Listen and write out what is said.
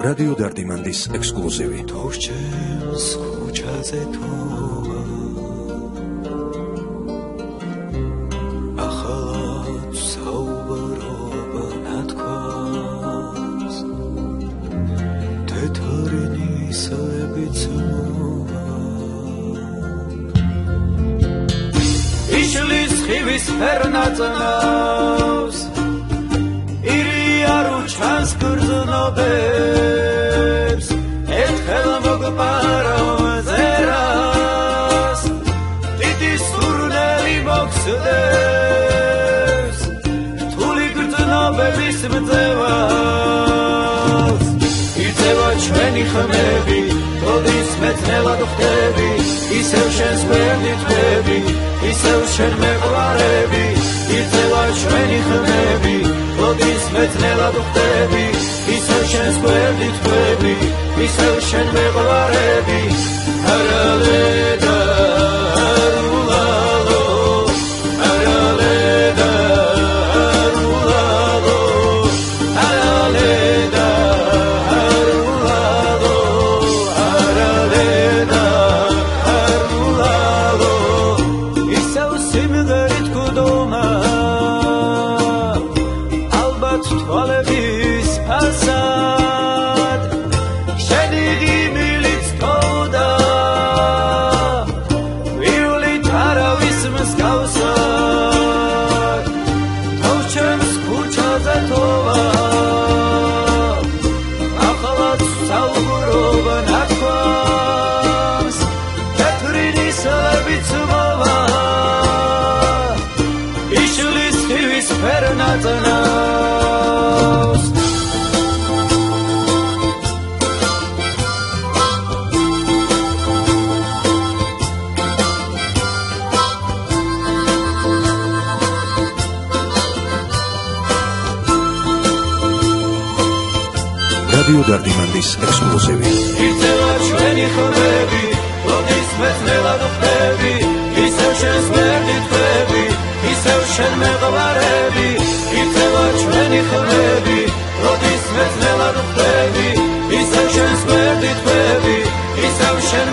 რადიო დარდიმანდის ექსკლუზივი. თორჩემს ქუჩაზე თოვა ახალად საუბრობა ნათქვამს თეთრი ნისებიც მოვა იშლის ხივის ფერნაწნავს ჩანს გრძნობებს ერთხელ მოგპარავ ზერას დიდი სურნელი მოგსდევს რთული გრძნობების მძევას იწევა ჩვენი ხმები როდის მეცნელად ხვდები ისევ შენს გვერდით ვები ისევ შენ მეყვარები იწევა ჩვენი ხმები როდის მეცნელად ხვდები ისევ შენს გვერდით ვები ისევ შენ მეყვარები არალედა არულალო არალედა არულალო არალედა არულალო არალედა არულალო ისევ სიმღერით გუდომა თვალების ფასად შენი ღიმილიც თოვდა ვიოლით არავის მსგავსად თორჩემს ქუჩაზე თოვა ახალად საუბრობა ნათქვამს თეთრი ნისებიც მოვა იშლის ხივის ფერნაწნავს რადიო დარდიმანდის ექსკლუზივი. იწევა ჩვენი ხმები როდის მეცნელად ხვდები ისევ შენს გვერდით ვები ისევ შენ მეყვარები იწევა ჩვენი ხმები როდის მეცნელად ხვდები ისევ შენს გვერდით ვები ისევ შენ